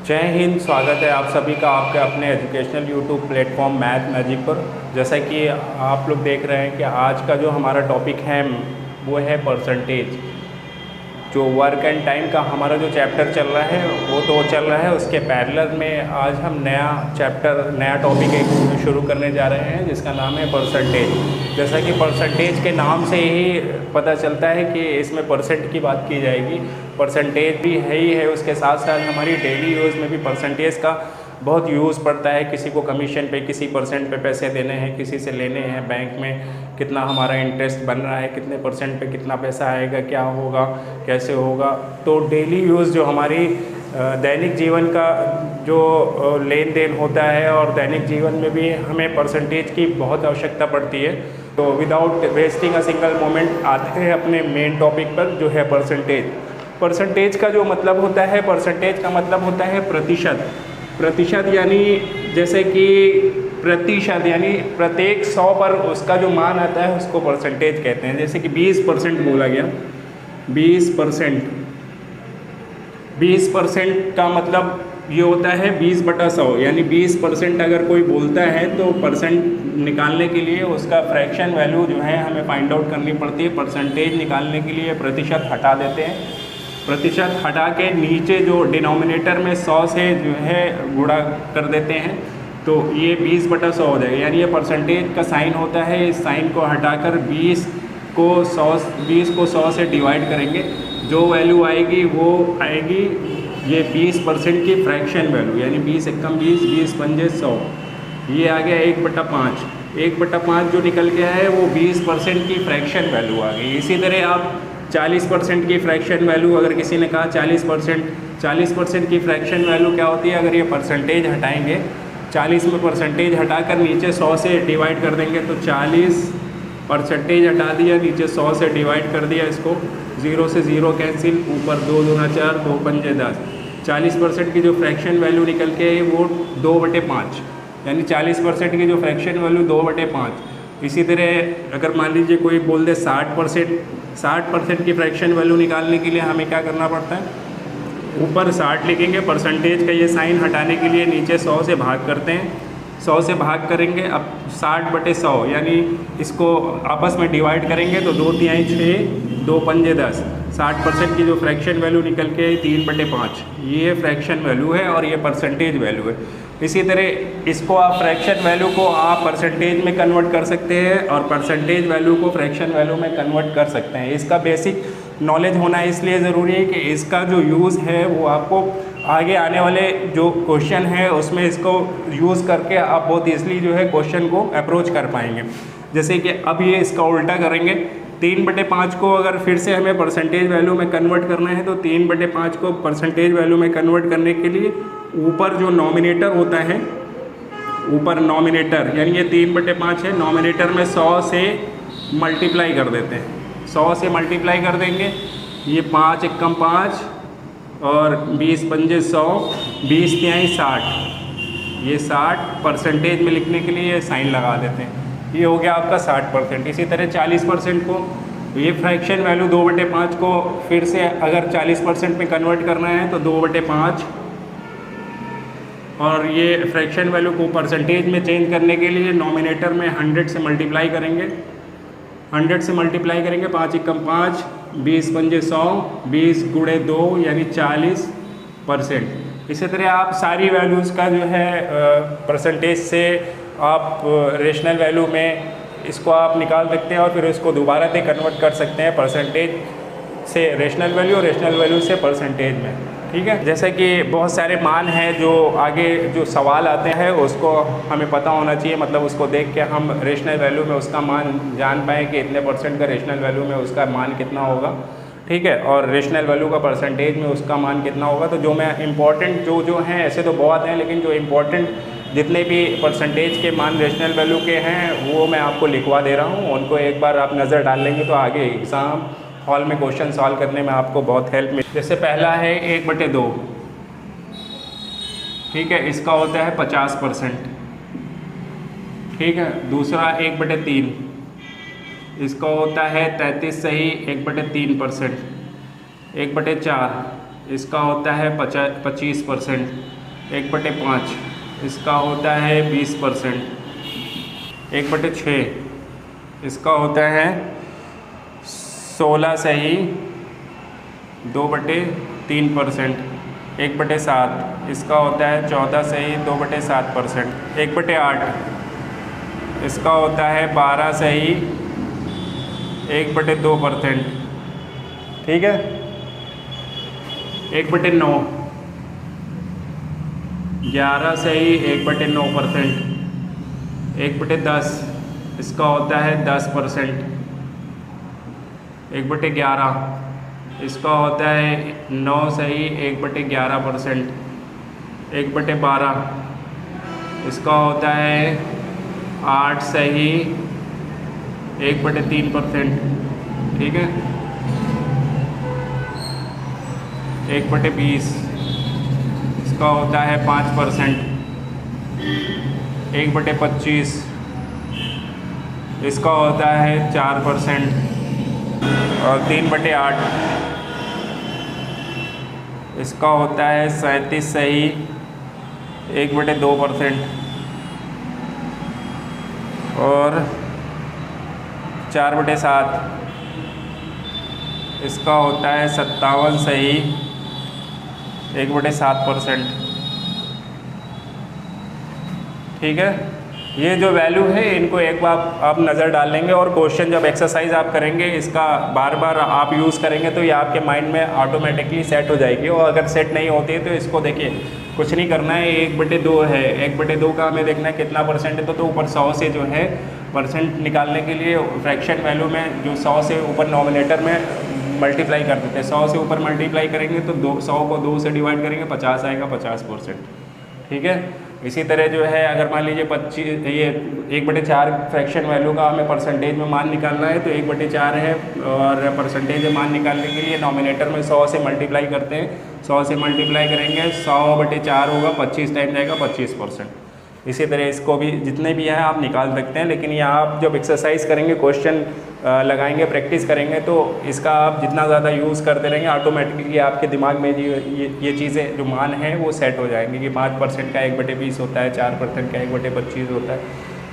जय हिंद। स्वागत है आप सभी का आपके अपने educational YouTube platform math magic पर। जैसा कि आप लोग देख रहे हैं कि आज का जो हमारा टॉपिक है वो है परसेंटेज। जो वर्क एंड टाइम का हमारा जो चैप्टर चल रहा है वो तो चल रहा है, उसके पैरेलल में आज हम नया चैप्टर नया टॉपिक एक शुरू करने जा रहे हैं जिसका नाम है परसेंटेज। जैसा कि परसेंटेज के नाम से ही पता चलता है कि इसमें परसेंट की बात की जाएगी। परसेंटेज भी है ही है, उसके साथ साथ हमारी डेली यूज़ में भी परसेंटेज का बहुत यूज़ पड़ता है। किसी को कमीशन पे किसी परसेंट पे पैसे देने हैं, किसी से लेने हैं, बैंक में कितना हमारा इंटरेस्ट बन रहा है, कितने परसेंट पे कितना पैसा आएगा, क्या होगा, कैसे होगा। तो डेली यूज़ जो हमारी दैनिक जीवन का जो लेन देन होता है और दैनिक जीवन में भी हमें परसेंटेज की बहुत आवश्यकता पड़ती है। तो without wasting a single moment आते हैं अपने मेन टॉपिक पर जो है परसेंटेज। परसेंटेज का जो मतलब होता है, परसेंटेज का मतलब होता है प्रतिशत। प्रतिशत यानी जैसे कि प्रतिशत यानी प्रत्येक 100 पर उसका जो मान आता है उसको परसेंटेज कहते हैं। जैसे कि 20% बोला गया, 20%। 20% का मतलब ये होता है 20/100, यानी 20% अगर कोई बोलता है तो परसेंट निकालने के लिए उसका फ्रैक्शन वैल्यू जो है हमें फाइंड आउट करनी पड़ती है। परसेंटेज निकालने के लिए प्रतिशत हटा देते हैं। प्रतिशत हटा के नीचे जो डिनोमिनेटर में 100 से जो है गुणा कर देते हैं तो ये 20/100 हो जाएगा। यानी ये परसेंटेज का साइन होता है, इस साइन को हटाकर 20 को 100 से डिवाइड करेंगे, जो वैल्यू आएगी वो आएगी ये 20% की फ्रैक्शन वैल्यू, यानी 20 एकम 20, 20 पंजे 100। ये आ गया 1/5। 1/5 जो निकल गया है वो 20% की फ्रैक्शन वैल्यू आ गई। इसी तरह आप 40% की फ्रैक्शन वैल्यू, अगर किसी ने कहा 40% की फ्रैक्शन वैल्यू क्या होती है, अगर ये परसेंटेज हटाएंगे 40 में परसेंटेज हटाकर नीचे 100 से डिवाइड कर देंगे तो 40 परसेंटेज हटा दिया, नीचे 100 से डिवाइड कर दिया, इसको 0 से 0 कैंसिल, ऊपर 2 दूना 4, 2 पंजे 10। 40% की जो फ्रैक्शन वैल्यू निकल के वो 2/5, यानी 40% की जो फ्रैक्शन वैल्यू 2/5। इसी तरह अगर मान लीजिए कोई बोल दे 60% की फ्रैक्शन वैल्यू निकालने के लिए हमें क्या करना पड़ता है, ऊपर 60 लिखेंगे, परसेंटेज का ये साइन हटाने के लिए नीचे 100 से भाग करते हैं, 100 से भाग करेंगे। अब 60/100 यानी इसको आपस में डिवाइड करेंगे तो 2 तिहाई 6, 2 पंजे 10। 60% की जो फ्रैक्शन वैल्यू निकल के 3/5, ये फ्रैक्शन वैल्यू है और ये परसेंटेज वैल्यू है। इसी तरह इसको आप फ्रैक्शन वैल्यू को आप परसेंटेज में कन्वर्ट कर सकते हैं और परसेंटेज वैल्यू को फ्रैक्शन वैल्यू में कन्वर्ट कर सकते हैं। इसका बेसिक नॉलेज होना इसलिए ज़रूरी है कि इसका जो यूज़ है वो आपको आगे आने वाले जो क्वेश्चन है उसमें इसको यूज़ करके आप बहुत ईज़िली जो है क्वेश्चन को अप्रोच कर पाएंगे। जैसे कि अब ये इसका उल्टा करेंगे, 3/5 को अगर फिर से हमें परसेंटेज वैल्यू में कन्वर्ट करना है तो 3/5 को परसेंटेज वैल्यू में कन्वर्ट करने के लिए ऊपर जो नॉमिनेटर होता है, ऊपर नॉमिनेटर यानी ये 3/5 है, नॉमिनेटर में 100 से मल्टीप्लाई कर देते हैं, 100 से मल्टीप्लाई कर देंगे। ये 5 एकम 5 और 20 पंजे 100, 20 तिहाई 60, ये 60 परसेंटेज में लिखने के लिए साइन लगा देते हैं। ये हो गया आपका 60%। इसी तरह 40% को, ये फ्रैक्शन वैल्यू 2/5 को फिर से अगर 40% में कन्वर्ट करना है तो 2/5, और ये फ्रैक्शन वैल्यू को परसेंटेज में चेंज करने के लिए नॉमिनेटर में 100 से मल्टीप्लाई करेंगे, 100 से मल्टीप्लाई करेंगे, 5 एकम 5, 20 पंजे 100, 20 गुणे 2 यानी 40%। इसी तरह आप सारी वैल्यूज़ का जो है परसेंटेज से आप रेशनल वैल्यू में इसको आप निकाल सकते हैं और फिर इसको दोबारा से कन्वर्ट कर सकते हैं परसेंटेज से रेशनल वैल्यू और रेशनल वैल्यू से परसेंटेज में। ठीक है, जैसे कि बहुत सारे मान हैं जो आगे जो सवाल आते हैं उसको हमें पता होना चाहिए, मतलब उसको देख के हम रेशनल वैल्यू में उसका मान जान पाएँ कि इतने परसेंट का रेशनल वैल्यू में उसका मान कितना होगा। ठीक है, और रेशनल वैल्यू का परसेंटेज में उसका मान कितना होगा। तो जो मैं इम्पॉर्टेंट जो हैं, ऐसे तो बहुत हैं लेकिन जो इम्पॉर्टेंट जितने भी परसेंटेज के मान रेशनल वैल्यू के हैं वो मैं आपको लिखवा दे रहा हूँ। उनको एक बार आप नज़र डाल लेंगे तो आगे एग्ज़ाम हॉल में क्वेश्चन सॉल्व करने में आपको बहुत हेल्प मिले। जैसे पहला है 1/2, ठीक है, इसका होता है 50%। ठीक है, दूसरा 1/3, इसका होता है 33 सही 1/3%। 1/4 इसका होता है 25%। 1/5 इसका होता है 20%। 1/6 इसका होता है 16 सही 2/3%। 1/7 इसका होता है 14 सही 2/7%। 1/8 इसका होता है 12 सही 1/2%। ठीक है। 1/9 11 सही 1/9%। 1/10 इसका होता है 10%। 1/11 इसका होता है 9 सही 1/11%। 1/12 इसका होता है 8 सही 1/3%। ठीक है। 1/20 इसका होता है 5%। 1/25 इसका होता है 4%। और 3/8 इसका होता है 37 सही 1/2%। और 4/7 इसका होता है 57 सही 1/7%। ठीक है। ये जो वैल्यू है इनको एक बार आप नज़र डाल लेंगे और क्वेश्चन जब एक्सरसाइज आप करेंगे इसका बार बार आप यूज़ करेंगे तो ये आपके माइंड में ऑटोमेटिकली सेट हो जाएगी। और अगर सेट नहीं होती है तो इसको देखिए कुछ नहीं करना है। 1/2 है, 1/2 का हमें देखना है कितना परसेंट है। तो ऊपर 100 से जो है परसेंट निकालने के लिए फ्रैक्शन वैल्यू में जो 100 से ऊपर नॉमिनेटर में मल्टीप्लाई कर देते हैं। 100 से ऊपर मल्टीप्लाई करेंगे तो 100 को 2 से डिवाइड करेंगे 50 आएगा 50%। ठीक है। इसी तरह जो है अगर मान लीजिए 25 ये 1/4 फ्रैक्शन वैल्यू का हमें परसेंटेज में मान निकालना है तो 1/4 है। और परसेंटेज में मान निकालने के लिए नॉमिनेटर में 100 से मल्टीप्लाई करते हैं। 100 से मल्टीप्लाई करेंगे 100/4 होगा 25 टाइम जाएगा 25%। इसी तरह इसको भी जितने भी हैं आप निकाल सकते हैं। लेकिन यहाँ आप जब एक्सरसाइज करेंगे क्वेश्चन लगाएंगे प्रैक्टिस करेंगे तो इसका आप जितना ज़्यादा यूज़ करते रहेंगे ऑटोमेटिकली आपके दिमाग में ये चीज़ें जो मान हैं वो सेट हो जाएंगे कि 5% का 1/20 होता है, 4% का 1/25 होता है।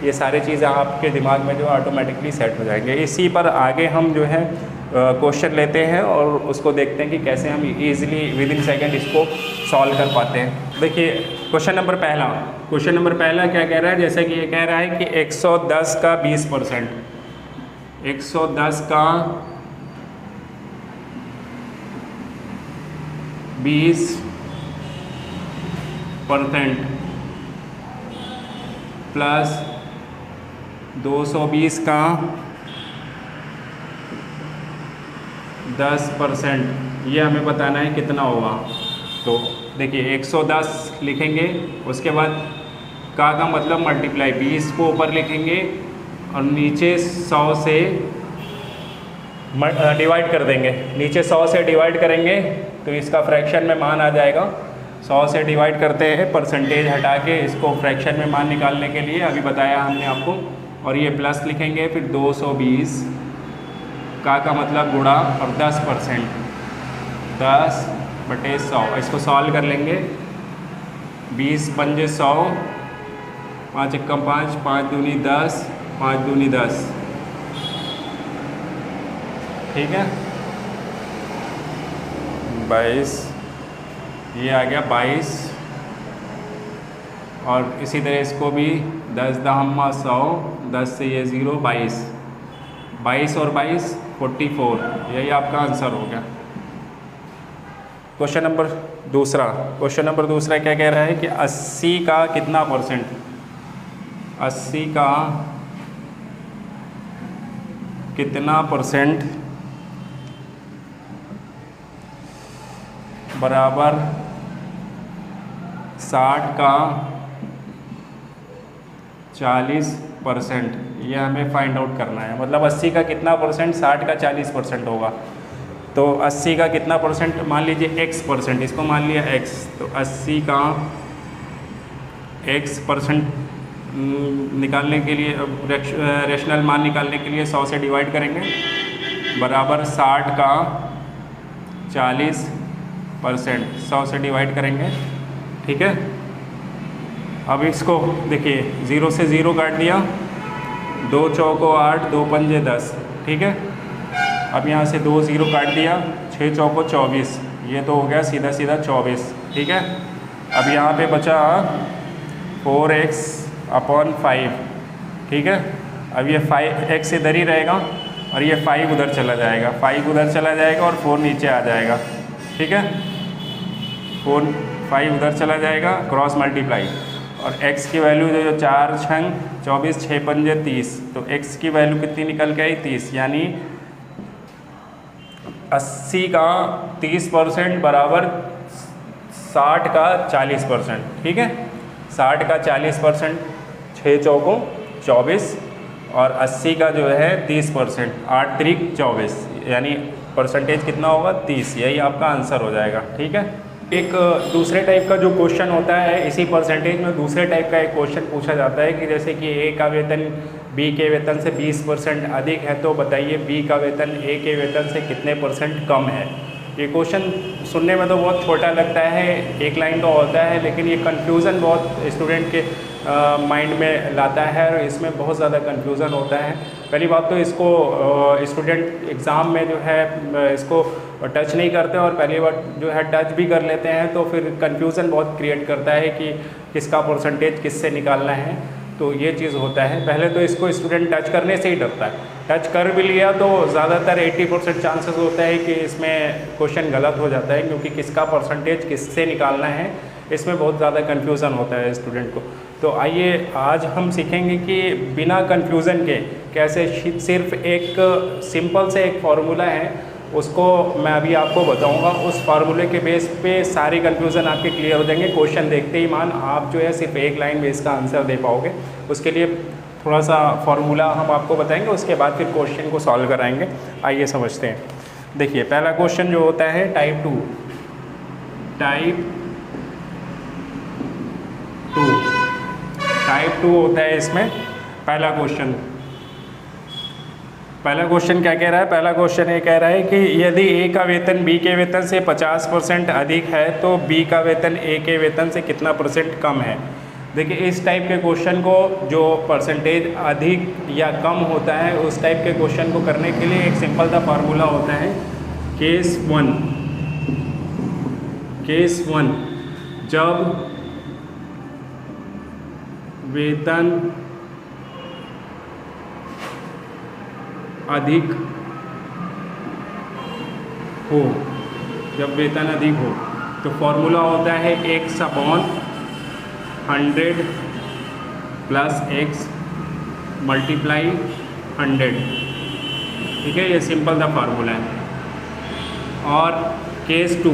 ये सारी चीज़ें आपके दिमाग में जो ऑटोमेटिकली सेट हो जाएंगे। इसी पर आगे हम जो है क्वेश्चन लेते हैं और उसको देखते हैं कि कैसे हम ईज़िली विदिन सेकेंड इसको सॉल्व कर पाते हैं। देखिए क्वेश्चन नंबर पहला क्या कह रहा है। जैसे कि ये कह रहा है कि 110 का 20%, 110 का 20% प्लस 220 का 10%, ये हमें बताना है कितना होगा। तो देखिए 110 लिखेंगे, उसके बाद का मतलब मल्टीप्लाई 20 को ऊपर लिखेंगे और नीचे 100 से डिवाइड कर देंगे। नीचे 100 से डिवाइड करेंगे तो इसका फ्रैक्शन में मान आ जाएगा। 100 से डिवाइड करते हैं, परसेंटेज हटा के इसको फ्रैक्शन में मान निकालने के लिए अभी बताया हमने आपको। और ये प्लस लिखेंगे, फिर 220 का मतलब गुणा और 10%, 10/100। इसको सॉल्व कर लेंगे। 20 पंजे 100, 5 एकम 5, 5 दूनी 10, 5 दूनी 10। ठीक है। 22, ये आ गया 22। और इसी तरह इसको भी 10 दहम्मा 100, 10 से ये 0, 22, 22 और 22 44। यही आपका आंसर हो गया। क्वेश्चन नंबर दूसरा क्या कह रहा है कि 80 का कितना परसेंट, 80 का कितना परसेंट बराबर 60 का 40%। ये हमें फाइंड आउट करना है। मतलब 80 का कितना परसेंट 60 का 40% होगा। तो 80 का कितना परसेंट, मान लीजिए x%, इसको मान लिया x। तो 80 का x% निकालने के लिए रेशनल मान निकालने के लिए 100 से डिवाइड करेंगे, बराबर 60 का 40 परसेंट 100 से डिवाइड करेंगे, ठीक है। अब इसको देखिए 0 से 0 काट दिया, 2 चौको 8, 2 पंजे 10, ठीक है। अब यहाँ से 2 0 काट दिया, 6 चौको 24, ये तो हो गया सीधा सीधा 24, ठीक है। अब यहाँ पे बचा 4x/5, ठीक है। अब ये 5x इधर ही रहेगा और ये 5 उधर चला जाएगा, 5 उधर चला जाएगा और 4 नीचे आ जाएगा, ठीक है। 5 उधर चला जाएगा, क्रॉस मल्टीप्लाई, और x की वैल्यू जो 4 छंग 24, 6 पंजे 30, तो x की वैल्यू कितनी निकल के आई 30, यानी 80 का 30% बराबर 60 का 40%, ठीक है। 60 का 40%, 6 चौकों 24 और 80 का जो है 30%, 8 त्रिक 24, यानी परसेंटेज कितना होगा 30, यही आपका आंसर हो जाएगा, ठीक है। एक दूसरे टाइप का जो क्वेश्चन होता है इसी परसेंटेज में दूसरे टाइप का एक क्वेश्चन पूछा जाता है कि जैसे कि ए का वेतन बी के वेतन से 20% अधिक है, तो बताइए बी का वेतन ए के वेतन से कितने % कम है। ये क्वेश्चन सुनने में तो बहुत छोटा लगता है, एक लाइन तो होता है, लेकिन ये कन्फ्यूज़न बहुत स्टूडेंट के माइंड में लाता है और इसमें बहुत ज़्यादा कन्फ्यूज़न होता है। पहली बात तो इसको स्टूडेंट एग्ज़ाम में जो है इसको टच नहीं करते, और पहली बार जो है टच भी कर लेते हैं तो फिर कन्फ्यूज़न बहुत क्रिएट करता है कि किसका परसेंटेज किससे निकालना है, तो ये चीज़ होता है। पहले तो इसको स्टूडेंट टच करने से ही डरता है, टच कर भी लिया तो ज़्यादातर 80% चांसेस होता है कि इसमें क्वेश्चन गलत हो जाता है, क्योंकि किसका परसेंटेज किससे निकालना है इसमें बहुत ज़्यादा कन्फ्यूज़न होता है स्टूडेंट को। तो आइए आज हम सीखेंगे कि बिना कन्फ्यूज़न के कैसे सिर्फ एक सिंपल से एक फार्मूला है उसको मैं अभी आपको बताऊंगा, उस फार्मूले के बेस पे सारी कन्फ्यूज़न आपके क्लियर हो जाएंगे। क्वेश्चन देखते ही मान आप जो है सिर्फ एक लाइन में इसका आंसर दे पाओगे। उसके लिए थोड़ा सा फार्मूला हम आपको बताएंगे, उसके बाद फिर क्वेश्चन को सॉल्व कराएंगे। आइए समझते हैं। देखिए पहला क्वेश्चन जो होता है टाइप 2 होता है। इसमें पहला क्वेश्चन क्या कह रहा है? पहला क्वेश्चन ये कह रहा है कि यदि ए का वेतन बी के वेतन से 50% अधिक है तो बी का वेतन ए के वेतन से कितना % कम है। देखिए इस टाइप के क्वेश्चन को जो परसेंटेज अधिक या कम होता है उस टाइप के क्वेश्चन को करने के लिए एक सिंपल सा फार्मूला होता है केस 1 जब वेतन अधिक हो, तो फॉर्मूला होता है x/100 प्लस x मल्टीप्लाई 100, ठीक है। ये सिंपल सा फार्मूला है। और केस 2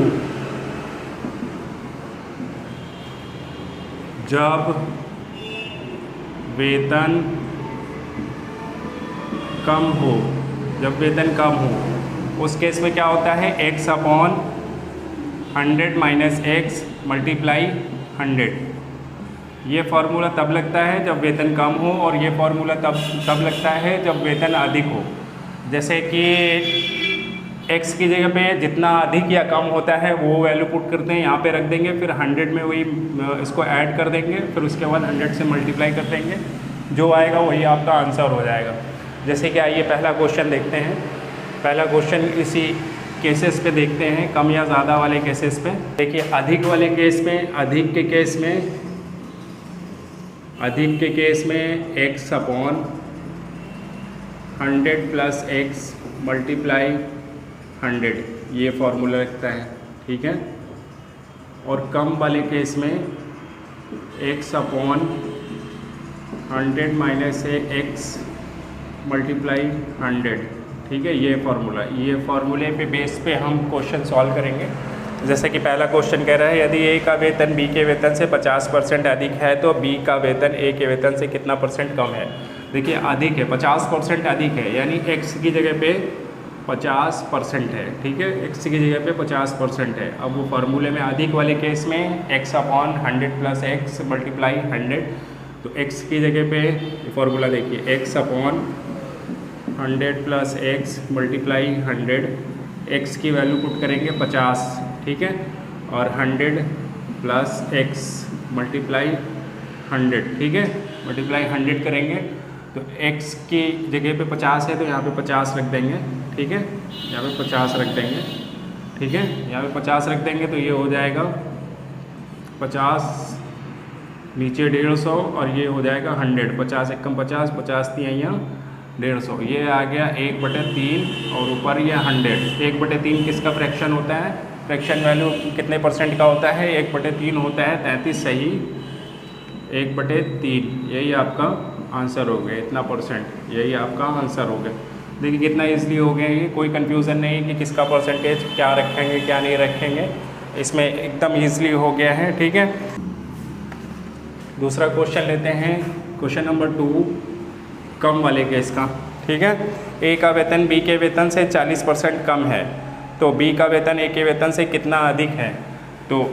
जब वेतन कम हो, उस केस में क्या होता है x/100 माइनस x मल्टीप्लाई 100। ये फार्मूला तब लगता है जब वेतन कम हो, और ये फार्मूला तब लगता है जब वेतन अधिक हो। जैसे कि x की जगह पे जितना अधिक या कम होता है वो वैल्यू पुट करते हैं, यहाँ पे रख देंगे, फिर 100 में वही इसको ऐड कर देंगे, फिर उसके बाद 100 से मल्टीप्लाई कर देंगे, जो आएगा वही आपका आंसर हो जाएगा। जैसे कि आइए पहला क्वेश्चन देखते हैं। पहला क्वेश्चन इसी केसेस पे देखते हैं, कम या ज़्यादा वाले केसेस पे। देखिए अधिक वाले केस में, अधिक के केस में x/100 प्लस x मल्टीप्लाई 100 ये फार्मूला लगता है, ठीक है। और कम वाले केस में x/100 माइनस x मल्टीप्लाई 100, ठीक है। ये फार्मूले पे बेस पे हम क्वेश्चन सॉल्व करेंगे। जैसे कि पहला क्वेश्चन कह रहा है यदि ए का वेतन बी के वेतन से 50% अधिक है तो बी का वेतन ए के वेतन से कितना % कम है। देखिए अधिक है, 50% अधिक है, यानी x की जगह पे 50% है, ठीक है। x की जगह पे 50% है। अब वो फार्मूले में अधिक वाले केस में x/100 प्लस x मल्टीप्लाई 100, तो x की जगह पे फार्मूला देखिए x/100 plus x multiply 100, x की वैल्यू पुट करेंगे 50, ठीक है, और 100 प्लस x मल्टीप्लाई 100, ठीक है, मल्टीप्लाई 100 करेंगे तो x की जगह पे 50 है तो यहाँ पे 50 रख देंगे, ठीक है, यहाँ पे 50 रख देंगे, ठीक है, यहाँ पे 50 रख देंगे तो ये हो जाएगा 50, नीचे 150 और ये हो जाएगा 100, 50 एकम 50, 50 थी यहाँ 150, ये आ गया 1/3 और ऊपर ये 100। 1/3 किसका फ्रैक्शन होता है, फ्रैक्शन वैल्यू कितने परसेंट का होता है, 1/3 होता है, 33 सही, 1/3, यही आपका आंसर हो गया, इतना परसेंट, यही आपका आंसर हो गया। देखिए कितना ईजिली हो गया, ये कोई कन्फ्यूज़न नहीं कि किसका परसेंटेज क्या रखेंगे क्या नहीं रखेंगे, इसमें एकदम ईजिली हो गया है, ठीक है। दूसरा क्वेश्चन लेते हैं, क्वेश्चन नंबर 2 कम वाले केस का, ठीक है। ए का वेतन बी के वेतन से 40% कम है, तो बी का वेतन ए के वेतन से कितना अधिक है, तो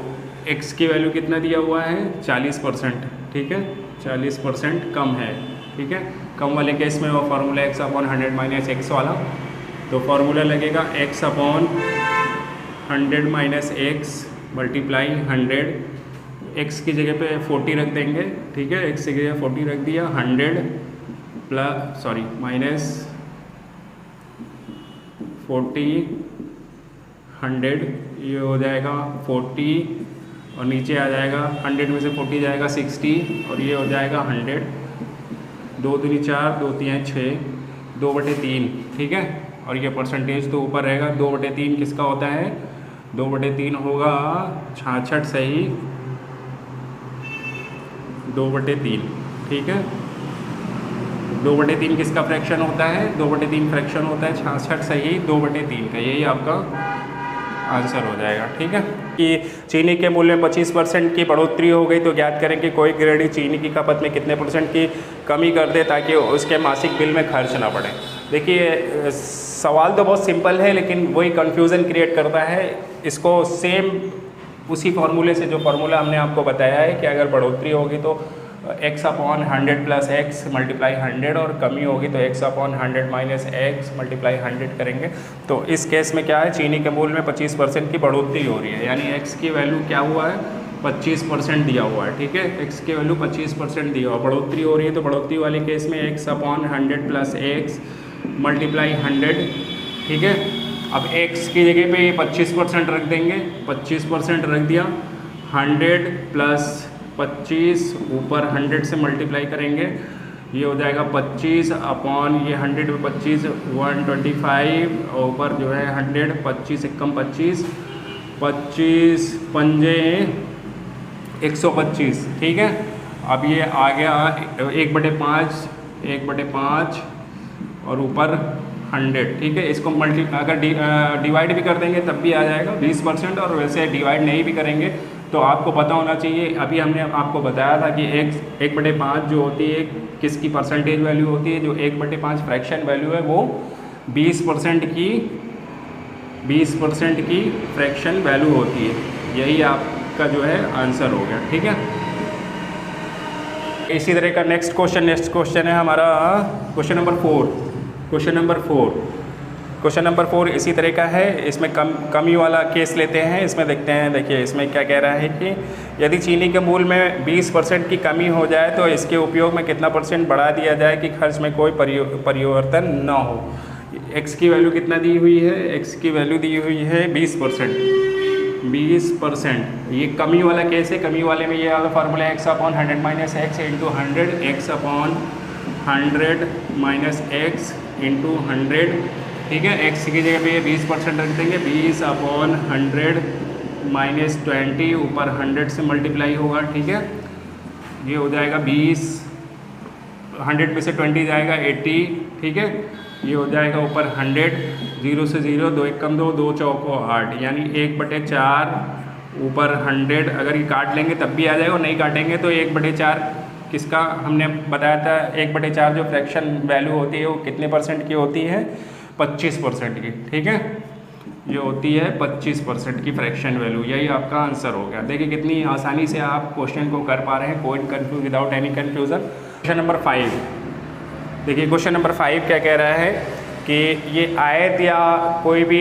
एक्स की वैल्यू कितना दिया हुआ है 40%, ठीक है, 40% कम है, ठीक है। कम वाले केस में वो फार्मूला x/100 माइनस एक्स वाला, तो फार्मूला लगेगा x/100 minus x multiply 100, x की जगह पे 40 रख देंगे, ठीक है, x की जगह 40 रख दिया, 100 प्लस माइनस 40 100, ये हो जाएगा 40 और नीचे आ जाएगा 100 में से 40 जाएगा 60 और ये हो जाएगा 100, 2 दूनी 4, 2 3 6, 2/3, ठीक है, और ये परसेंटेज तो ऊपर रहेगा। 2/3 किसका होता है, 2/3 होगा 66 सही, 2/3, ठीक है। 2/3 किसका फ्रैक्शन होता है, 2/3 फ्रैक्शन होता है 66 सही 2/3 का, यही आपका आंसर हो जाएगा, ठीक है। कि चीनी के मूल्य में 25% की बढ़ोतरी हो गई तो ज्ञात करें कि कोई गृहिणी चीनी की खपत में कितने % की कमी कर दे ताकि उसके मासिक बिल में खर्च ना पड़े। देखिए सवाल तो बहुत सिंपल है लेकिन वही कन्फ्यूज़न क्रिएट करता है। इसको सेम उसी फार्मूले से, जो फार्मूला हमने आपको बताया है कि अगर बढ़ोतरी होगी तो x/100 प्लस एक्स मल्टीप्लाई 100 और कमी होगी तो x/100 माइनस एक्स मल्टीप्लाई 100 करेंगे। तो इस केस में क्या है, चीनी के मूल्य में 25% की बढ़ोतरी हो रही है, यानी x की वैल्यू क्या हुआ है 25% दिया हुआ है, ठीक है, x की वैल्यू 25% दिया हुआ, बढ़ोतरी हो रही है तो बढ़ोतरी वाले केस में x/100 प्लस एक्स मल्टीप्लाई 100, ठीक है। अब x की जगह पे 25% रख देंगे, 25% रख दिया, 100 प्लस 25 ऊपर 100 से मल्टीप्लाई करेंगे, ये हो जाएगा 25 अपॉन ये 100 में 25 125 और ऊपर जो है 100, 25 एकम 25, 25 पंजे 125, ठीक है। अब ये आ गया 1/5, 1/5 और ऊपर 100, ठीक है। इसको अगर डिवाइड भी कर देंगे तब भी आ जाएगा 20%, और वैसे डिवाइड नहीं भी करेंगे तो आपको पता होना चाहिए, अभी हमने आपको बताया था कि 1/5 जो होती है किसकी परसेंटेज वैल्यू होती है, जो 1/5 फ्रैक्शन वैल्यू है वो 20% की फ्रैक्शन वैल्यू होती है, यही आपका जो है आंसर हो गया, ठीक है। इसी तरह का नेक्स्ट क्वेश्चन है हमारा क्वेश्चन नंबर 4 इसी तरह का है। इसमें कमी वाला केस लेते हैं, इसमें देखते हैं। देखिए इसमें क्या कह रहा है कि यदि चीनी के मूल्य में 20% की कमी हो जाए तो इसके उपयोग में कितना % बढ़ा दिया जाए कि खर्च में कोई परिवर्तन न हो। x की वैल्यू कितना दी हुई है, x की वैल्यू दी हुई है 20%। ये कमी वाला केस है, कमी वाले में ये वाला formula x/100 minus x into 100, x/100 minus x into 100, ठीक है। x की जगह पे 20% रख देंगे, 20/100 माइनस 20 ऊपर 100 से मल्टीप्लाई होगा, ठीक है। ये हो जाएगा 20, 100 में से 20 जाएगा 80, ठीक है। ये हो जाएगा ऊपर 100, 0 से 0, 2 एकम 2, 2 चौको 8, यानी 1/4 ऊपर 100। अगर ये काट लेंगे तब भी आ जाएगा, नहीं काटेंगे तो 1/4 किसका हमने बताया था, 1/4 जो फ्रैक्शन वैल्यू होती है वो कितने % की होती है, 25% की, ठीक है। ये होती है 25% की फ्रैक्शन वैल्यू, यही आपका आंसर हो गया। देखिए कितनी आसानी से आप क्वेश्चन को कर पा रहे हैं, कोई without any confusion. Question number 5 देखिए, क्वेश्चन नंबर 5 क्या कह रहा है कि ये आयत या कोई भी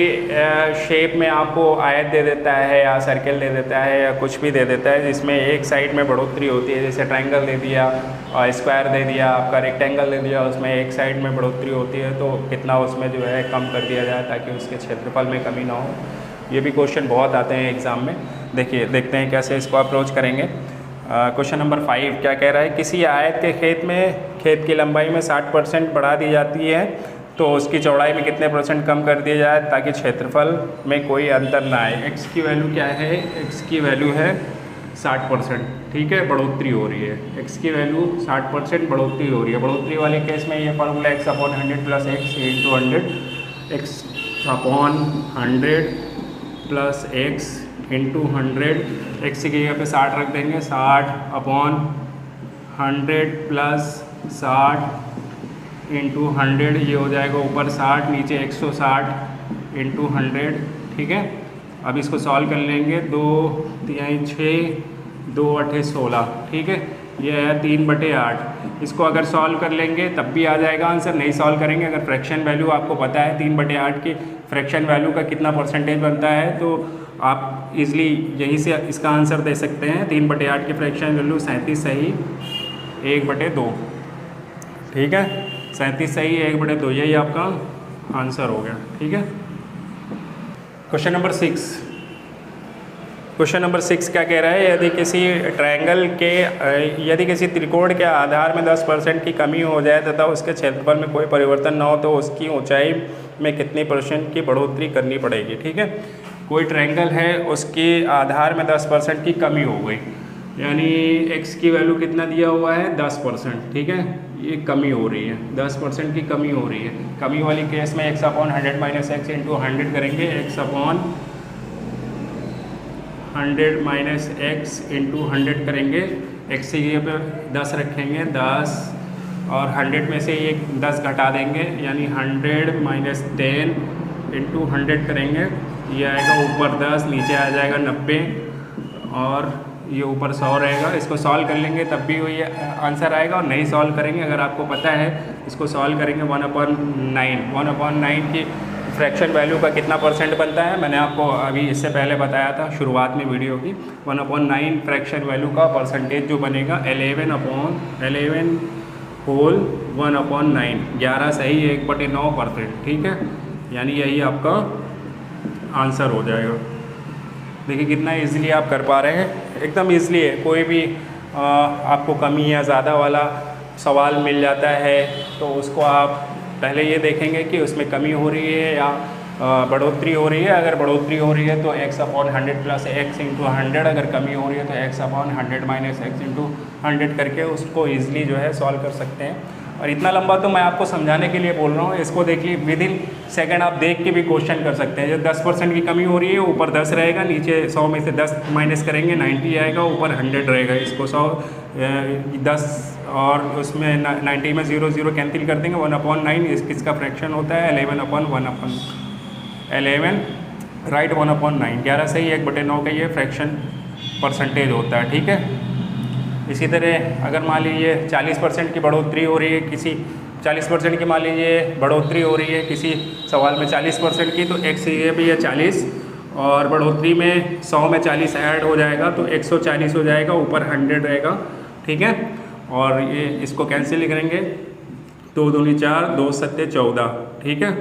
शेप में आपको आयत दे देता है या सर्कल दे देता है या कुछ भी दे देता है जिसमें एक साइड में बढ़ोतरी होती है, जैसे ट्रायंगल दे दिया और स्क्वायर दे दिया, आपका रेक्टेंगल दे दिया, उसमें एक साइड में बढ़ोतरी होती है तो कितना उसमें जो है कम कर दिया जाए ताकि उसके क्षेत्रफल में कमी ना हो। ये भी क्वेश्चन बहुत आते हैं एग्ज़ाम में। देखिए देखते हैं कैसे इसको अप्रोच करेंगे। क्वेश्चन नंबर 5 क्या कह रहा है, किसी आयत के खेत की लंबाई में 60% बढ़ा दी जाती है तो उसकी चौड़ाई में कितने % कम कर दिया जाए ताकि क्षेत्रफल में कोई अंतर ना आए। x की वैल्यू क्या है, x की वैल्यू है 60%, ठीक है, बढ़ोतरी हो रही है। x की वैल्यू 60% बढ़ोतरी हो रही है। बढ़ोतरी वाले केस में ये formula x/100 + x × 100, x/100 + x × 100, x की जगह पे 60 रख देंगे, 60/100 + 60 × 100, ये हो जाएगा ऊपर 60 नीचे 160 × 100, ठीक है। अब इसको सॉल्व कर लेंगे, 2 3 6 2 8 16, ठीक है, ये है 3/8। इसको अगर सॉल्व कर लेंगे तब भी आ जाएगा आंसर, नहीं सॉल्व करेंगे अगर फ्रैक्शन वैल्यू आपको पता है 3/8 की फ्रैक्शन वैल्यू का कितना % बनता है तो आप इजली यहीं से इसका आंसर दे सकते हैं। 3/8 की फ्रैक्शन वैल्यू 37 सही 1/2, ठीक है, 37 सही 1/2, यही आपका आंसर हो गया, ठीक है। क्वेश्चन नंबर 6, क्वेश्चन नंबर 6 क्या कह रहा है, यदि किसी त्रिकोण के आधार में 10% की कमी हो जाए तथा उसके क्षेत्रफल में कोई परिवर्तन न हो तो उसकी ऊंचाई में कितनी % की बढ़ोतरी करनी पड़ेगी, ठीक है। कोई ट्रायंगल है, उसके आधार में 10% की कमी हो गई, यानी x की वैल्यू कितना दिया हुआ है 10%, ठीक है, ये कमी हो रही है, 10% की कमी हो रही है। कमी वाली केस में x/100 - x × 100 करेंगे, x/100 - x × 100 करेंगे, x की जगह पे 10 रखेंगे, 10 और 100 में से ये 10 घटा देंगे, यानी 100 - 10 × 100 करेंगे, ये आएगा ऊपर 10 नीचे आ जाएगा 90 और ये ऊपर 100 रहेगा। इसको सॉल्व कर लेंगे तब भी वही आंसर आएगा और नहीं सॉल्व करेंगे अगर आपको पता है इसको सॉल्व करेंगे 1/9 की फ्रैक्शन वैल्यू का कितना % बनता है, मैंने आपको अभी इससे पहले बताया था शुरुआत में वीडियो की। 1/9 फ्रैक्शन वैल्यू का % जो बनेगा 11 होल 1/9, 11 सही 1/9%, ठीक है, यानी यही आपका आंसर हो जाएगा। देखिए कितना इजीली आप कर पा रहे हैं, एकदम इजीली है। कोई भी आपको कमी या ज़्यादा वाला सवाल मिल जाता है तो उसको आप पहले ये देखेंगे कि उसमें कमी हो रही है या बढ़ोतरी हो रही है। अगर बढ़ोतरी हो रही है तो x/100 + x × 100, अगर कमी हो रही है तो x/100 - x × 100 करके उसको ईजिली जो है सॉल्व कर सकते हैं। और इतना लंबा तो मैं आपको समझाने के लिए बोल रहा हूँ, इसको देखिए विदिन सेकंड आप देख के भी क्वेश्चन कर सकते हैं। जब 10% की कमी हो रही है ऊपर 10 रहेगा, नीचे 100 में से 10 माइनस करेंगे 90 आएगा, ऊपर 100 रहेगा। इसको 10 और उसमें 90 में 0 0 कैंसिल कर देंगे, 1/9 किसका फ्रैक्शन होता है 11 राइट 1/9, 11 सही 1/9 का ये फ्रैक्शन % होता है, ठीक है। इसी तरह अगर मान लीजिए 40% की बढ़ोतरी हो रही है, किसी 40% की मान लीजिए बढ़ोतरी हो रही है किसी सवाल में 40% की, तो x ये भी है 40 और बढ़ोतरी में 100 में 40 ऐड हो जाएगा तो 140 हो जाएगा, ऊपर 100 रहेगा, ठीक है। और ये इसको कैंसिल करेंगे, 2 दूनी 4 2 7 14, ठीक है।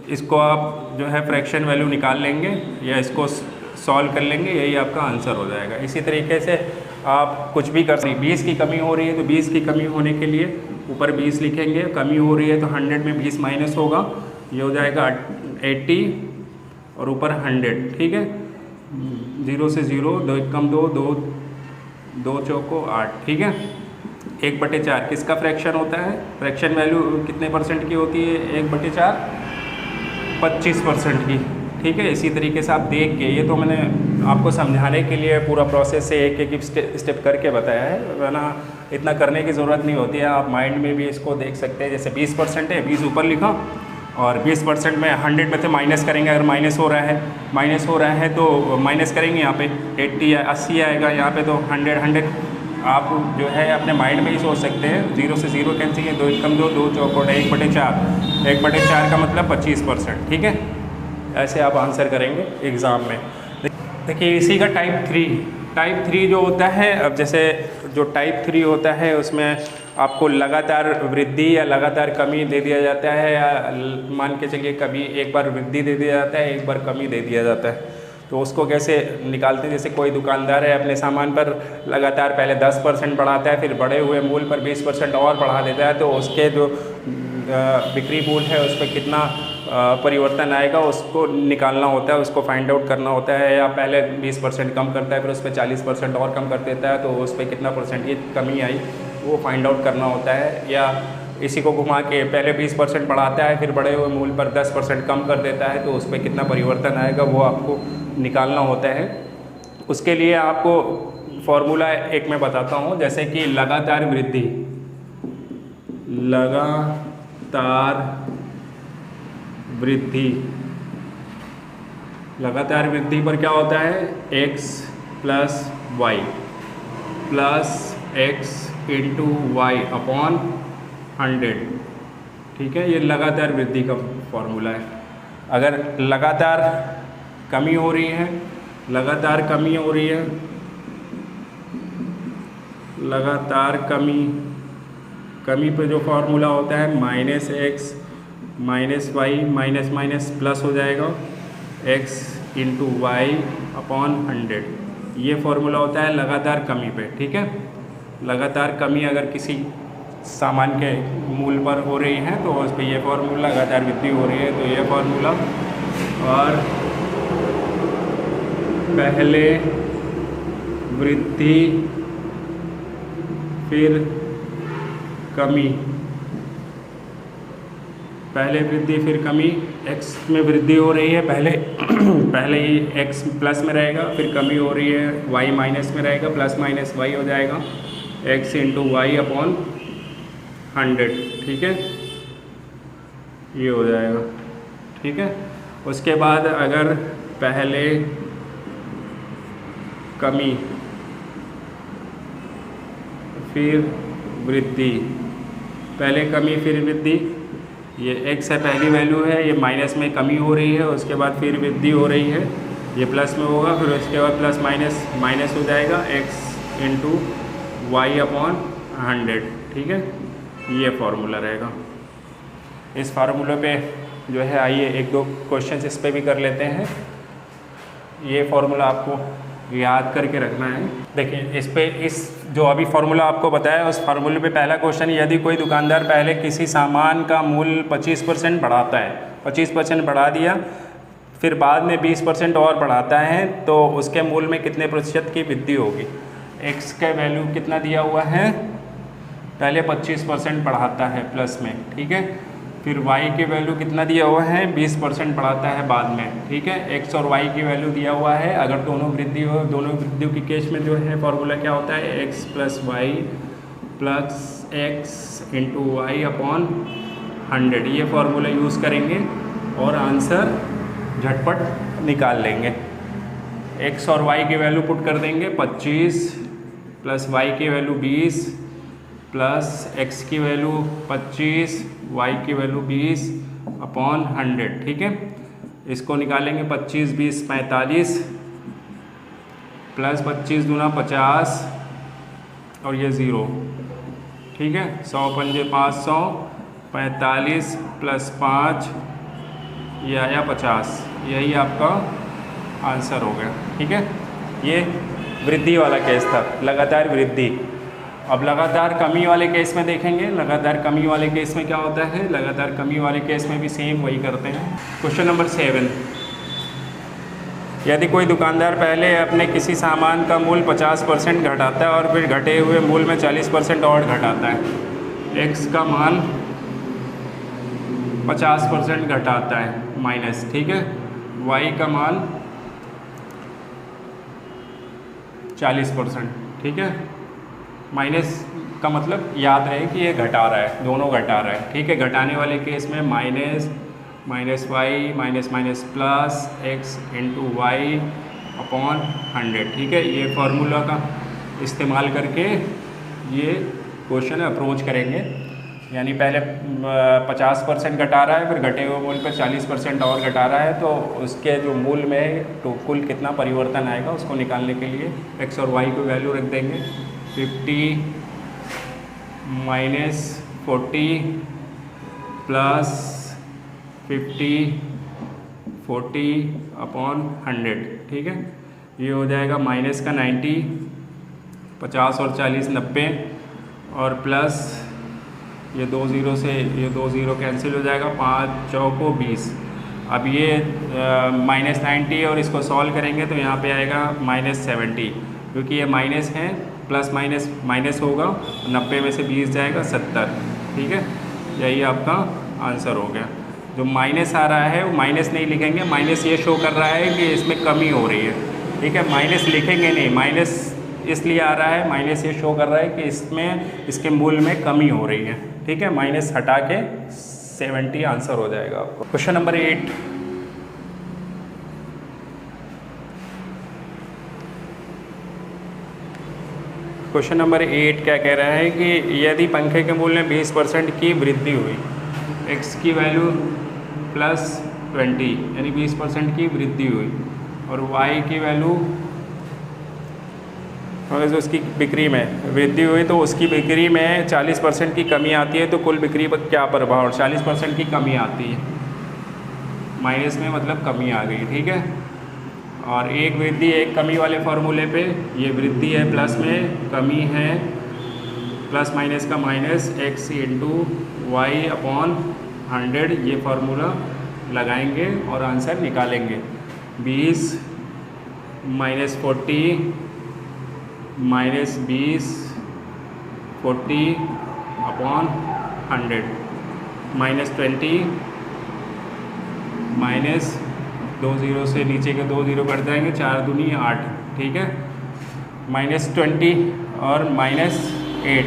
इसको आप जो है फ्रैक्शन वैल्यू निकाल लेंगे या इसको सॉल्व कर लेंगे, यही आपका आंसर हो जाएगा। इसी तरीके से आप कुछ भी कर सकते हैं। 20 की कमी हो रही है तो 20 की कमी होने के लिए ऊपर 20 लिखेंगे, कमी हो रही है तो 100 में 20 माइनस होगा, ये हो जाएगा 80 और ऊपर 100, ठीक है। 0 से 0 2 कम 2 2 2 चौको 8, ठीक है। 1/4 किसका फ्रैक्शन होता है, फ्रैक्शन वैल्यू कितने % की होती है 1/4 25% की, ठीक है। इसी तरीके से आप देख के, ये तो मैंने आपको समझाने के लिए पूरा प्रोसेस से एक एक स्टेप करके बताया है, वरना इतना करने की ज़रूरत नहीं होती है। आप माइंड में भी इसको देख सकते हैं। जैसे 20% है, 20 ऊपर लिखा और 20% में 100 में से माइनस करेंगे। अगर माइनस हो रहा है तो माइनस करेंगे, यहाँ पे 80 आएगा, यहाँ पे तो 100 आप जो है अपने माइंड में ही सोच सकते हैं। 0 से 0 कैंसिल है, 2 एकम 2, 2 चौकोट 1/4, 1/4 का मतलब 25%। ठीक है, ऐसे आप आंसर करेंगे एग्ज़ाम में। देखिए इसी का टाइप 3 जो होता है, अब जैसे जो टाइप 3 होता है उसमें आपको लगातार वृद्धि या लगातार कमी दे दिया जाता है, या मान के चलिए कभी एक बार वृद्धि दे दिया जाता है, एक बार कमी दे दिया जाता है। तो उसको कैसे निकालते हैं, जैसे कोई दुकानदार है अपने सामान पर लगातार पहले 10% बढ़ाता है, फिर बढ़े हुए मूल्य पर 20% और बढ़ा देता है, तो उसके जो बिक्री मूल्य है उस पर कितना परिवर्तन आएगा उसको निकालना होता है, उसको फाइंड आउट करना होता है। या पहले 20% कम करता है, फिर उस पर 40% और कम कर देता है, तो उस पर कितना परसेंटेज कमी आई वो फाइंड आउट करना होता है। या इसी को घुमा के पहले 20% बढ़ाता है, फिर बढ़े हुए मूल्य पर 10% कम कर देता है, तो उस पर कितना परिवर्तन आएगा वो आपको निकालना होता है। उसके लिए आपको फॉर्मूला एक मैं बताता हूँ, जैसे कि लगातार वृद्धि लगातार वृद्धि पर क्या होता है, x + y + x × y upon 100। ठीक है, ये लगातार वृद्धि का फॉर्मूला है। अगर लगातार कमी हो रही है, लगातार कमी पे जो फॉर्मूला होता है -x - y प्लस हो जाएगा x × y अपॉन 100। ये फॉर्मूला होता है लगातार कमी पे। ठीक है, लगातार कमी अगर किसी सामान के मूल्य पर हो रही है तो उस पर ये फॉर्मूला, लगातार वृद्धि हो रही है तो ये फॉर्मूला, और पहले वृद्धि फिर कमी, x में वृद्धि हो रही है, पहले ही x प्लस में रहेगा, फिर कमी हो रही है y माइनस में रहेगा, प्लस माइनस y हो जाएगा x × y अपॉन 100। ठीक है, ये हो जाएगा। ठीक है, उसके बाद अगर पहले कमी फिर वृद्धि, पहले कमी फिर वृद्धि, ये x है पहली वैल्यू है, ये माइनस में कमी हो रही है, उसके बाद फिर वृद्धि हो रही है, ये प्लस में होगा, फिर उसके बाद प्लस माइनस हो जाएगा x × y अपॉन 100। ठीक है, ये फार्मूला रहेगा। इस फार्मूले पे जो है आइए एक दो क्वेश्चंस इस पे भी कर लेते हैं। ये फार्मूला आपको याद करके रखना है। देखिए इस जो अभी फार्मूला आपको बताया उस फार्मूले पे पहला क्वेश्चन, यदि कोई दुकानदार पहले किसी सामान का मूल्य 25% बढ़ाता है, 25% बढ़ा दिया, फिर बाद में 20% और बढ़ाता है, तो उसके मूल्य में कितने प्रतिशत की वृद्धि होगी। x का वैल्यू कितना दिया हुआ है, पहले 25% बढ़ाता है प्लस में, ठीक है, फिर y की वैल्यू कितना दिया हुआ है, 20% बढ़ाता है बाद में, ठीक है। x और y की वैल्यू दिया हुआ है, अगर दोनों वृद्धि हो, दोनों वृद्धियों के केस में जो है फॉर्मूला क्या होता है, x + y + x × y upon 100। ये फार्मूला यूज़ करेंगे और आंसर झटपट निकाल लेंगे। x और y की वैल्यू पुट कर देंगे 25 + y की वैल्यू 20 प्लस x की वैल्यू 25, y की वैल्यू 20 अपॉन 100, ठीक है। इसको निकालेंगे 25 × 20 = 45 प्लस 25 दूना 50 और ये 0, ठीक है। 100 × 5 = 500, 45 + 5 ये आया 50, यही आपका आंसर हो गया, ठीक है। ये वृद्धि वाला केस था, लगातार वृद्धि। अब लगातार कमी वाले केस में देखेंगे। लगातार कमी वाले केस में क्या होता है, लगातार कमी वाले केस में भी सेम वही करते हैं। क्वेश्चन नंबर 7, यदि कोई दुकानदार पहले अपने किसी सामान का मूल्य 50% घटाता है और फिर घटे हुए मूल्य में 40% और घटाता है, x का मान 50% घटाता है माइनस, ठीक है, y का मान 40%, ठीक है। माइनस का मतलब याद रहे कि ये घटा रहा है, दोनों घटा रहा है, ठीक है। घटाने वाले केस में minus y minus plus x × y upon 100, ठीक है। ये फार्मूला का इस्तेमाल करके ये क्वेश्चन अप्रोच करेंगे। यानी पहले 50% घटा रहा है, फिर घटे हुए मूल पर 40% और घटा रहा है, तो उसके जो मूल में तो कुल कितना परिवर्तन आएगा उसको निकालने के लिए x और y को वैल्यू रख देंगे। 50 माइनस 40 प्लस 50 40 अपॉन 100, ठीक है। ये हो जाएगा माइनस का 90, 50 और 40 90, और प्लस ये 2 0 से ये 2 0 कैंसिल हो जाएगा, 5 चौको 20। अब ये माइनस 90 और इसको सॉल्व करेंगे तो यहाँ पे आएगा माइनस 70, क्योंकि ये माइनस है, प्लस माइनस माइनस होगा, 90 में से 20 जाएगा 70, ठीक है। यही आपका आंसर हो गया। जो माइनस आ रहा है वो माइनस नहीं लिखेंगे, माइनस ये शो कर रहा है कि इसमें कमी हो रही है, ठीक है। माइनस लिखेंगे नहीं, माइनस इसलिए आ रहा है, माइनस ये शो कर रहा है कि इसमें इसके मूल में कमी हो रही है, ठीक है। माइनस हटा के 70 आंसर हो जाएगा आपको। क्वेश्चन नंबर 8, क्वेश्चन नंबर 8 क्या कह रहा है कि यदि पंखे के मूल्य में 20% की वृद्धि हुई, x की वैल्यू प्लस 20 यानी 20% की वृद्धि हुई, और y की वैल्यू और जो उसकी बिक्री में वृद्धि हुई तो उसकी बिक्री में 40% की कमी आती है, तो कुल बिक्री पर क्या प्रभाव? 40% की कमी आती है, माइनस में मतलब कमी आ गई, ठीक है। और एक वृद्धि एक कमी वाले फॉर्मूले पे, ये वृद्धि है प्लस में, कमी है प्लस माइनस का minus, x into Y upon 100, ये फार्मूला लगाएंगे और आंसर निकालेंगे। 20 minus 40 minus 20 40 upon 100 minus 20 minus 2 0 से नीचे के 2 0 कट जाएंगे, 4 दूनी 8, ठीक है। माइनस 20 और माइनस 8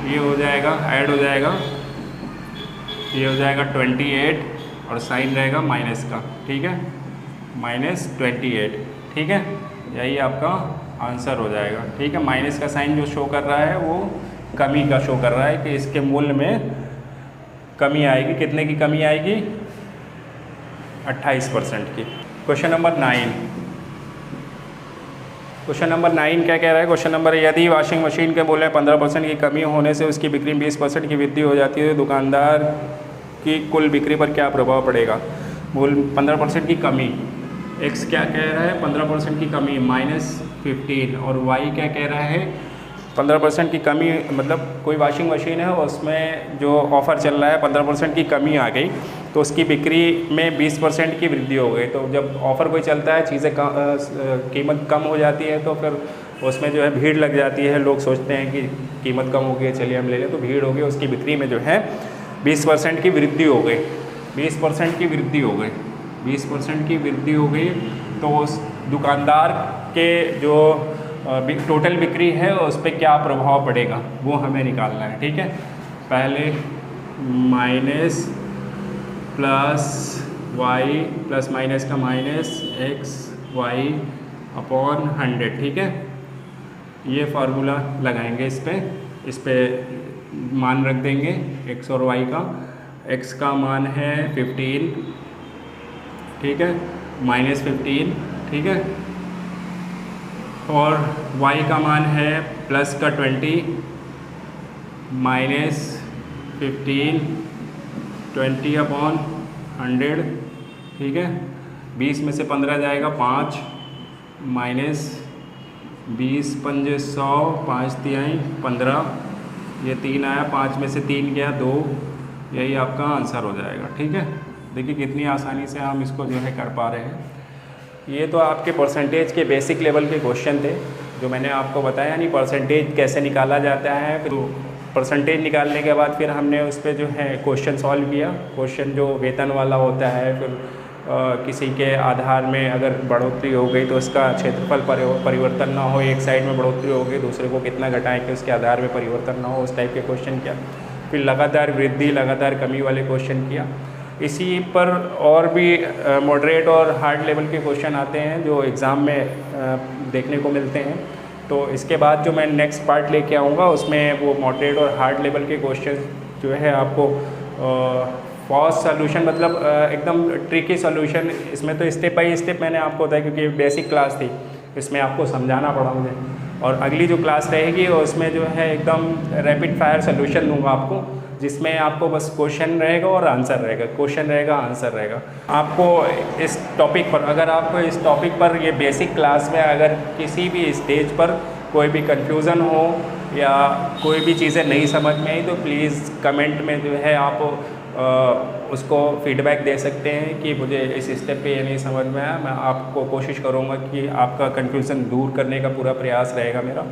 ये हो जाएगा, ऐड हो जाएगा, ये हो जाएगा 28 और साइन रहेगा माइनस का, ठीक है, माइनस 28, ठीक है। यही आपका आंसर हो जाएगा, ठीक है। माइनस का साइन जो शो कर रहा है वो कमी का शो कर रहा है कि इसके मूल्य में कमी आएगी। कितने की कमी आएगी? 28% की। क्वेश्चन नंबर 9, क्वेश्चन नंबर 9 क्या कह रहा है? क्वेश्चन नंबर, यदि वॉशिंग मशीन के मूल्य में 15% की कमी होने से उसकी बिक्री में 20% की वृद्धि हो जाती है तो दुकानदार की कुल बिक्री पर क्या प्रभाव पड़ेगा? मूल्य 15% की कमी, x क्या कह रहा है? 15% की कमी माइनस 15, और y क्या कह रहा है? 15% की कमी, मतलब कोई वॉशिंग मशीन है उसमें जो ऑफ़र चल रहा है 15% की कमी आ गई तो उसकी बिक्री में 20% की वृद्धि हो गई। तो जब ऑफ़र कोई चलता है, चीज़ें कीमत कम हो जाती है तो फिर उसमें जो है भीड़ लग जाती है, लोग सोचते हैं कि कीमत कम हो गई है चलिए हम ले लें, तो भीड़ हो गई, उसकी बिक्री में जो है 20% की वृद्धि हो गई, 20% की वृद्धि हो गई, 20% की वृद्धि हो गई। तो उस दुकानदार के जो टोटल बिक्री है उस पर क्या प्रभाव पड़ेगा वो हमें निकालना है, ठीक है। पहले minus plus Y plus minus का माइनस एक्स वाई अपॉन 100, ठीक है। ये फार्मूला लगाएंगे इस पे मान रख देंगे x और y का। x का मान है 15, ठीक है, माइनस 15, ठीक है, और y का मान है प्लस का 20 माइनस 15 20 अपॉन 100, ठीक है। 20 में से 15 जाएगा 5 माइनस 20 पंजे 100, 5 तिहाई 15, ये 3 आया, 5 में से 3 गया 2, यही आपका आंसर हो जाएगा, ठीक है। देखिए कितनी आसानी से हम इसको जो है कर पा रहे हैं। ये तो आपके परसेंटेज के बेसिक लेवल के क्वेश्चन थे जो मैंने आपको बताया, यानी परसेंटेज कैसे निकाला जाता है। फिर परसेंटेज निकालने के बाद फिर हमने उस पर जो है क्वेश्चन सॉल्व किया। क्वेश्चन जो वेतन वाला होता है, फिर किसी के आधार में अगर बढ़ोतरी हो गई तो उसका क्षेत्रफल परिवर्तन ना हो, एक साइड में बढ़ोतरी हो गई दूसरे को कितना घटाएं कि उसके आधार में परिवर्तन ना हो, उस टाइप के क्वेश्चन किया। फिर लगातार वृद्धि लगातार कमी वाले क्वेश्चन किया। इसी पर और भी मॉडरेट और हार्ड लेवल के क्वेश्चन आते हैं जो एग्ज़ाम में देखने को मिलते हैं। तो इसके बाद जो मैं नेक्स्ट पार्ट लेके आऊँगा उसमें वो मॉडरेट और हार्ड लेवल के क्वेश्चन जो है आपको फॉस्ट सोल्यूशन मतलब एकदम ट्रिकी सोल्यूशन, इसमें तो स्टेप बाय स्टेप मैंने आपको बताया क्योंकि बेसिक क्लास थी, इसमें आपको समझाना पड़ा मुझे। और अगली जो क्लास रहेगी उसमें जो है एकदम रैपिड फायर सोल्यूशन दूंगा आपको, जिसमें आपको बस क्वेश्चन रहेगा और आंसर रहेगा, क्वेश्चन रहेगा आंसर रहेगा। आपको इस टॉपिक पर, अगर आपको इस टॉपिक पर ये बेसिक क्लास में अगर किसी भी स्टेज पर कोई भी कन्फ्यूज़न हो या कोई भी चीज़ें नहीं समझ में आई तो प्लीज़ कमेंट में जो है आप उसको फीडबैक दे सकते हैं कि मुझे इस स्टेप पे ये नहीं समझ में आया। मैं आपको कोशिश करूँगा कि आपका कन्फ्यूज़न दूर करने का पूरा प्रयास रहेगा मेरा।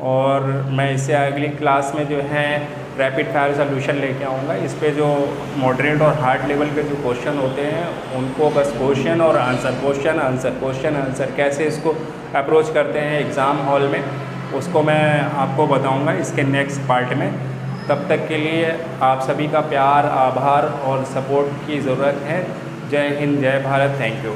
और मैं इससे अगली क्लास में जो है रैपिड फायर सोल्यूशन लेके आऊँगा। इस पे जो मॉडरेट और हार्ड लेवल के जो क्वेश्चन होते हैं उनको बस क्वेश्चन और answer, question answer, question answer कैसे इसको अप्रोच करते हैं एग्ज़ाम हॉल में, उसको मैं आपको बताऊँगा इसके नेक्स्ट पार्ट में। तब तक के लिए आप सभी का प्यार, आभार और सपोर्ट की ज़रूरत है। जय हिंद, जय भारत, थैंक यू।